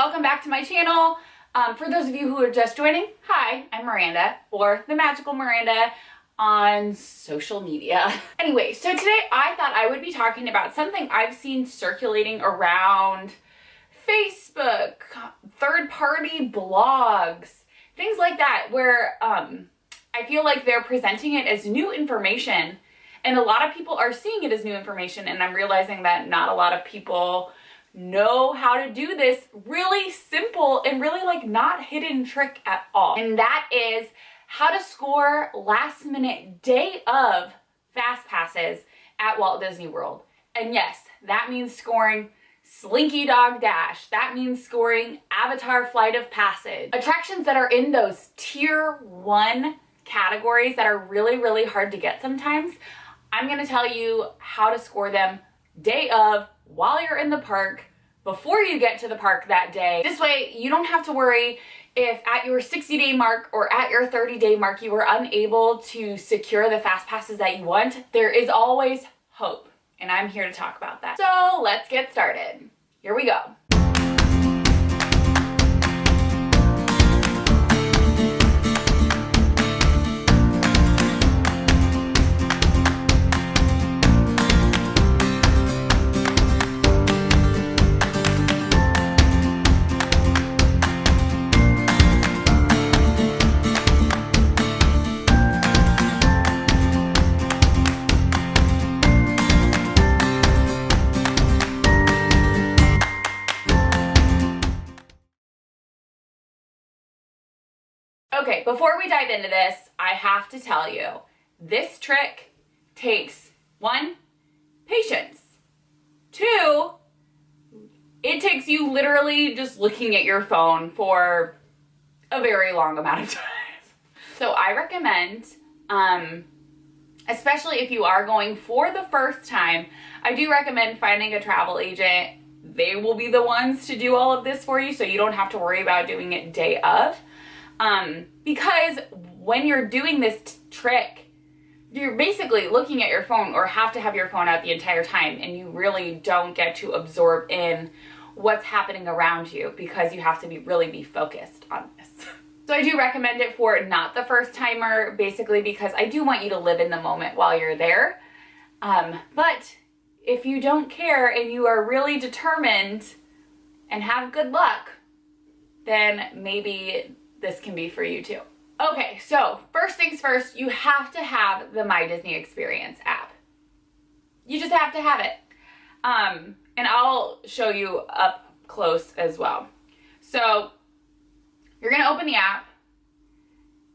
welcome back to my channel. For those of you who are just joining, hi, I'm Miranda, or the magical Miranda on social media. Anyway, so today I thought I would be talking about something I've seen circulating around Facebook, third-party blogs, things like that, where I feel like they're presenting it as new information, and a lot of people are seeing it as new information, and I'm realizing that not a lot of people know how to do this really simple and really like not hidden trick at all. And that is how to score last minute day of fast passes at Walt Disney World. And yes, that means scoring Slinky Dog Dash. That means scoring Avatar Flight of Passage. Attractions that are in those tier 1 categories that are really, really hard to get sometimes. I'm gonna tell you how to score them day of, while you're in the park, before you get to the park that day. This way you don't have to worry if at your 60-day mark or at your 30-day mark you were unable to secure the fast passes that you want. There is always hope, and I'm here to talk about that. So let's get started. Here we go. Okay, before we dive into this, I have to tell you, this trick takes 1, patience. 2, it takes you literally just looking at your phone for a very long amount of time. So I recommend, especially if you are going for the first time, I do recommend finding a travel agent. They will be the ones to do all of this for you, so you don't have to worry about doing it day of. Because when you're doing this trick, you're basically looking at your phone or have to have your phone out the entire time, and you really don't get to absorb in what's happening around you because you have to really be focused on this. So I do recommend it for not the first timer, basically because I do want you to live in the moment while you're there. But if you don't care and you are really determined and have good luck, then maybe this can be for you too. Okay, so first things first, you have to have the My Disney Experience app. You just have to have it. And I'll show you up close as well. So you're gonna open the app,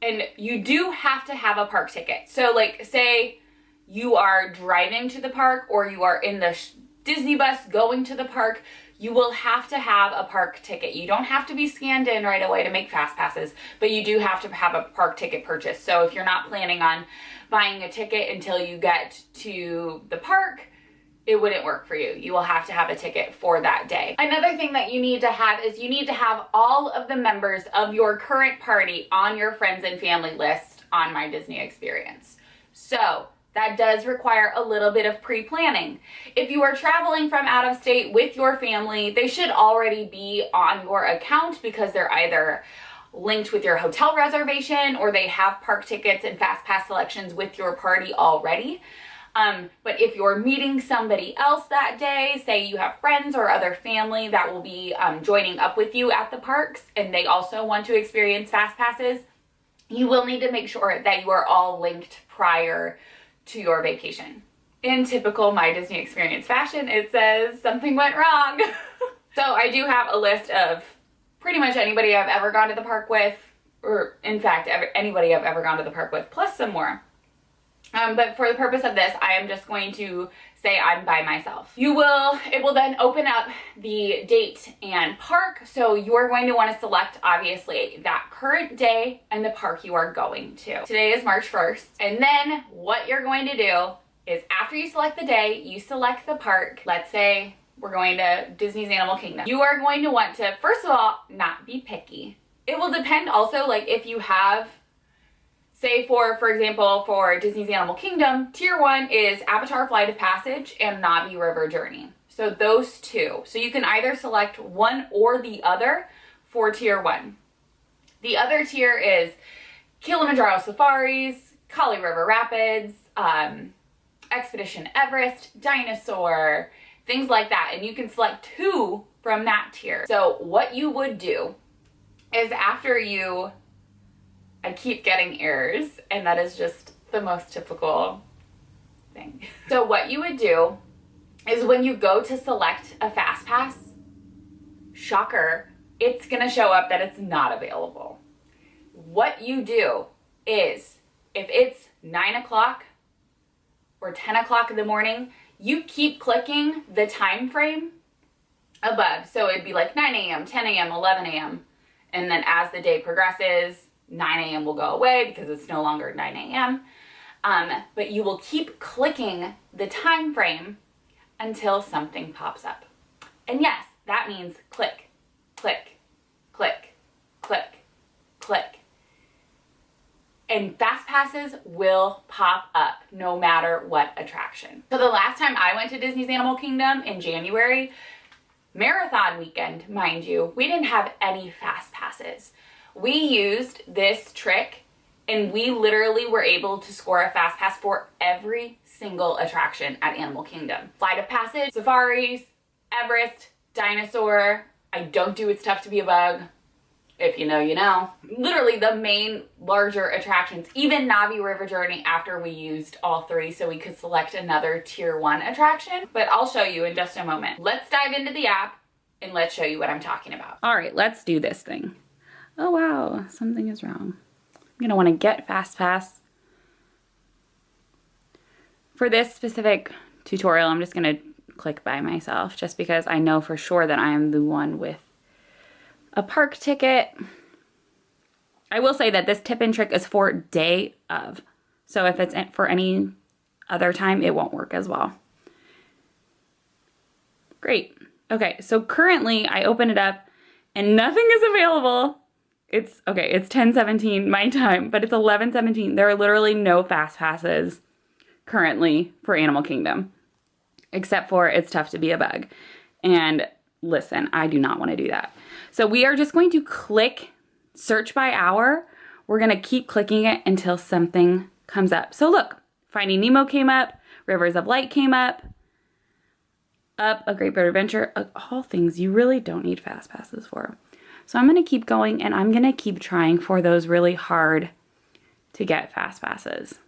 and you do have to have a park ticket. So like, say you are driving to the park or you are in the Disney bus going to the park, you will have to have a park ticket. You don't have to be scanned in right away to make fast passes, but you do have to have a park ticket purchase. So if you're not planning on buying a ticket until you get to the park, it wouldn't work for you. You will have to have a ticket for that day. Another thing that you need to have is you need to have all of the members of your current party on your friends and family list on My Disney Experience. So that does require a little bit of pre-planning. If you are traveling from out of state with your family, they should already be on your account because they're either linked with your hotel reservation or they have park tickets and fast pass selections with your party already. But if you're meeting somebody else that day, say you have friends or other family that will be joining up with you at the parks and they also want to experience fast passes, you will need to make sure that you are all linked prior to your vacation. In typical My Disney Experience fashion, it says something went wrong. So I do have a list of pretty much anybody I've ever gone to the park with, or in fact, anybody I've ever gone to the park with, plus some more. But for the purpose of this, I am just going to say I'm by myself. It will then open up the date and park. So you're going to want to select, obviously, that current day and the park you are going to. Today is March 1st. And then what you're going to do is after you select the day, you select the park. Let's say we're going to Disney's Animal Kingdom. You are going to want to, first of all, not be picky. It will depend also, like if you have, say for example, for Disney's Animal Kingdom, tier 1 is Avatar Flight of Passage and Na'vi River Journey. So those two. So you can either select one or the other for tier 1. The other tier is Kilimanjaro Safaris, Kali River Rapids, Expedition Everest, Dinosaur, things like that. And you can select 2 from that tier. So what you would do is after you, I keep getting errors, and that is just the most typical thing. So what you would do is when you go to select a FastPass, shocker, it's gonna show up that it's not available. What you do is, if it's 9 o'clock or 10 o'clock in the morning, you keep clicking the time frame above. So it'd be like 9 a.m., 10 a.m., 11 a.m. And then as the day progresses, 9 a.m. will go away because it's no longer 9 a.m. But you will keep clicking the time frame until something pops up. And yes, that means click, click, click, click, click. And FastPasses will pop up no matter what attraction. So the last time I went to Disney's Animal Kingdom in January, marathon weekend, mind you, we didn't have any FastPasses. We used this trick and we literally were able to score a FastPass for every single attraction at Animal Kingdom. Flight of Passage, Safaris, Everest, Dinosaur. I don't do It's Tough to Be a Bug. If you know, you know. Literally the main larger attractions, even Navi River Journey after we used all 3 so we could select another tier 1 attraction. But I'll show you in just a moment. Let's dive into the app and let's show you what I'm talking about. All right, let's do this thing. Oh wow, something is wrong. I'm gonna wanna get FastPass. For this specific tutorial, I'm just gonna click by myself just because I know for sure that I am the one with a park ticket. I will say that this tip and trick is for day of. So if it's for any other time, it won't work as well. Great. Okay, so currently I open it up and nothing is available. It's 10:17 my time, but it's 11:17. There are literally no FastPasses currently for Animal Kingdom, except for It's Tough to Be a Bug. And listen, I do not want to do that. So we are just going to click search by hour. We're going to keep clicking it until something comes up. So look, Finding Nemo came up, Rivers of Light came up, A Great Bird Adventure, all things you really don't need FastPasses for. So I'm going to keep going and I'm going to keep trying for those really hard to get FastPasses.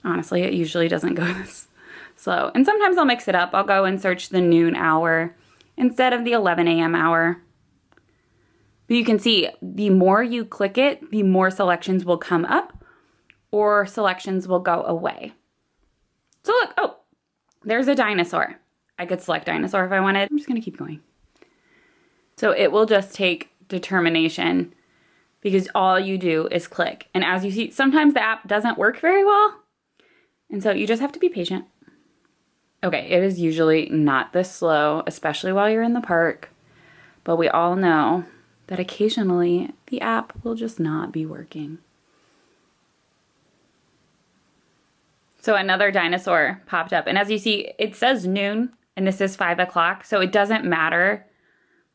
Honestly, it usually doesn't go this slow. And sometimes I'll mix it up. I'll go and search the noon hour instead of the 11 a.m. hour. But you can see the more you click it, the more selections will come up or selections will go away. So look, oh, there's a dinosaur. I could select dinosaur if I wanted. I'm just gonna keep going. So it will just take determination because all you do is click. And as you see, sometimes the app doesn't work very well. And so you just have to be patient. Okay, it is usually not this slow, especially while you're in the park. But we all know that occasionally the app will just not be working. So another dinosaur popped up. And as you see, it says noon and this is 5 o'clock. So it doesn't matter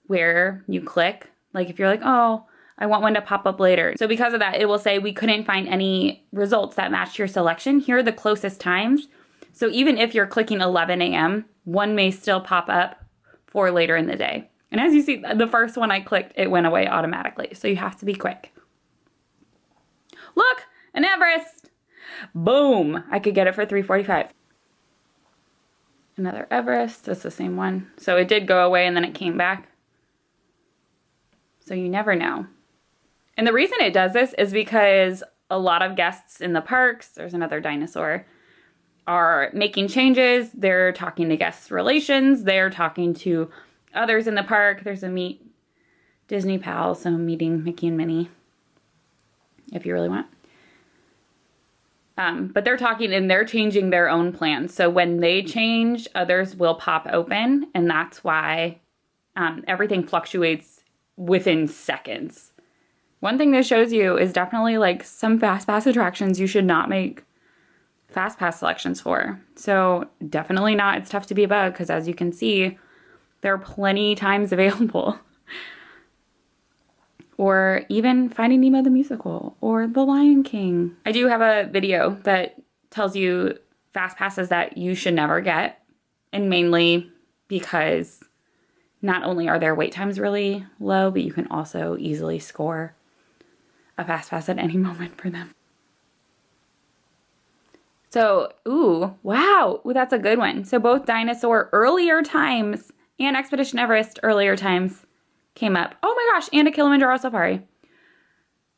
where you click. Like if you're like, oh, I want one to pop up later. So because of that, it will say we couldn't find any results that matched your selection. Here are the closest times. So even if you're clicking 11 a.m., one may still pop up for later in the day. And as you see, the first one I clicked, it went away automatically. So you have to be quick. Look, an Everest. Boom, I could get it for $3.45. Another Everest, that's the same one. So it did go away and then it came back. So you never know. And the reason it does this is because a lot of guests in the parks, there's another dinosaur, are making changes. They're talking to guest relations. They're talking to others in the park. There's a Meet Disney Pal, so meeting Mickey and Minnie, if you really want. But they're talking and they're changing their own plans. So when they change, others will pop open. And that's why everything fluctuates within seconds. One thing this shows you is definitely like some FastPass attractions you should not make FastPass selections for. So definitely not It's Tough to Be a Bug, because as you can see, there are plenty times available. Or even Finding Nemo the Musical or The Lion King. I do have a video that tells you fast passes that you should never get, and mainly because not only are their wait times really low, but you can also easily score a fast pass at any moment for them. So, ooh, wow, ooh, that's a good one. So both Dinosaur earlier times and Expedition Everest earlier times came up. Oh my gosh, and a Kilimanjaro Safari.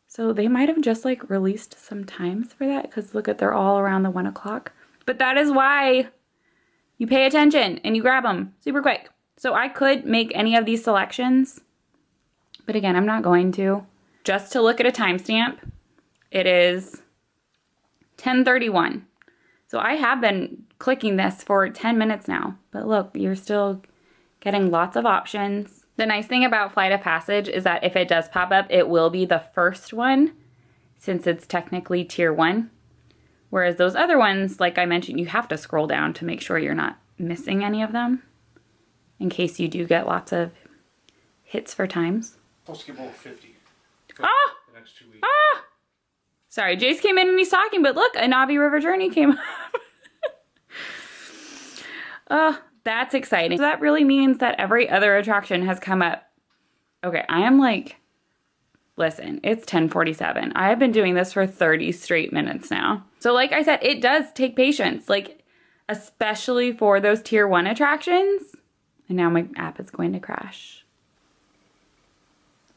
So they might have just like released some times for that, because look at, they're all around the 1 o'clock. But that is why you pay attention and you grab them super quick. So I could make any of these selections, but again, I'm not going to. Just to look at a timestamp, it is 10:31. So I have been clicking this for 10 minutes now, but look, you're still getting lots of options. The nice thing about Flight of Passage is that if it does pop up, it will be the first one, since it's technically tier 1. Whereas those other ones, like I mentioned, you have to scroll down to make sure you're not missing any of them, in case you do get lots of hits for times. Supposed to get over 50. Ah! The next 2 weeks. Ah! Sorry, Jace came in and he's talking, but look, a Navi River Journey came up. Oh, that's exciting. So that really means that every other attraction has come up. Okay, I am like, listen, it's 10:47. I have been doing this for 30 straight minutes now. So like I said, it does take patience, like especially for those tier 1 attractions. And now my app is going to crash.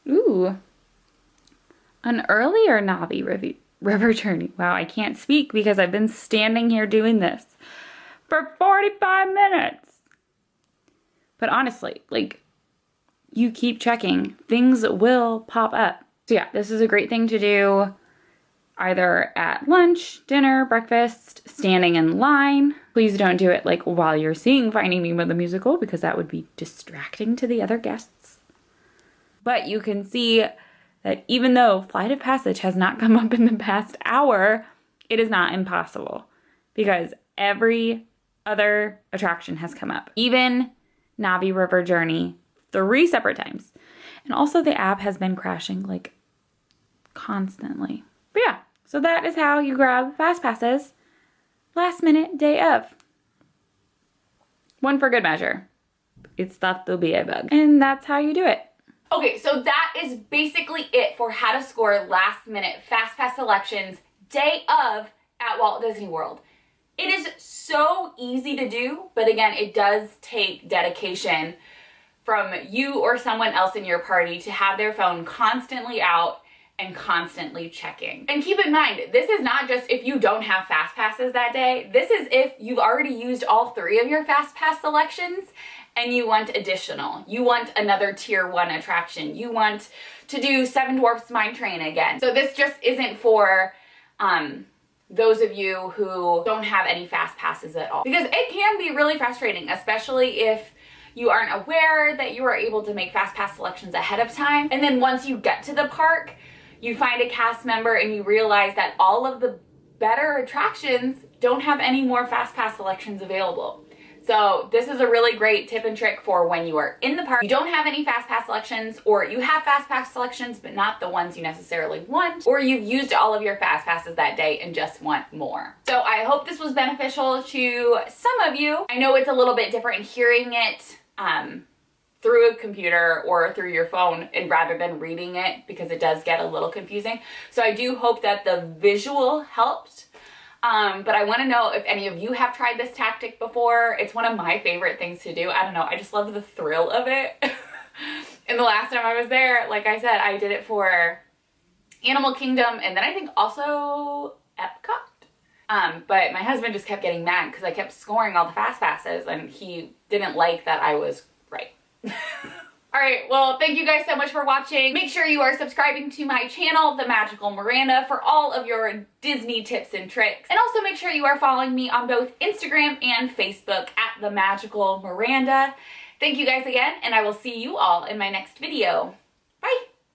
Ooh, an earlier Navi River Journey. Wow, I can't speak because I've been standing here doing this for 45 minutes. But honestly, like, you keep checking, things will pop up. So yeah, this is a great thing to do either at lunch, dinner, breakfast, standing in line. Please don't do it like while you're seeing Finding Nemo the Musical, because that would be distracting to the other guests. But you can see that even though Flight of Passage has not come up in the past hour, it is not impossible, because every other attraction has come up. Even Navi River Journey 3 separate times. And also the app has been crashing like constantly. But yeah, so that is how you grab fast passes last minute, day of. One for good measure. It's thought to be a bug. And that's how you do it. Okay, so that is basically it for how to score last minute fast pass selections day of at Walt Disney World. It is so easy to do, but again, it does take dedication from you or someone else in your party to have their phone constantly out and constantly checking. And keep in mind, this is not just if you don't have fast passes that day. This is if you've already used all 3 of your fast pass selections and you want additional. You want another tier 1 attraction. You want to do Seven Dwarfs Mine Train again. So this just isn't for those of you who don't have any fast passes at all, because it can be really frustrating, especially if you aren't aware that you are able to make fast pass selections ahead of time. And then once you get to the park, you find a cast member and you realize that all of the better attractions don't have any more fast pass selections available. So this is a really great tip and trick for when you are in the park, you don't have any fast pass selections, or you have fast pass selections but not the ones you necessarily want, or you've used all of your fast passes that day and just want more. So I hope this was beneficial to some of you. I know it's a little bit different hearing it through a computer or through your phone and rather than reading it, because it does get a little confusing. So I do hope that the visual helped. But I want to know if any of you have tried this tactic before. It's one of my favorite things to do. I don't know, I just love the thrill of it. And the last time I was there, like I said, I did it for Animal Kingdom and then I think also Epcot. But my husband just kept getting mad because I kept scoring all the fast passes and he didn't like that I was right. Alright, well, thank you guys so much for watching. Make sure you are subscribing to my channel, The Magical Miranda, for all of your Disney tips and tricks. And also make sure you are following me on both Instagram and Facebook at The Magical Miranda. Thank you guys again, and I will see you all in my next video.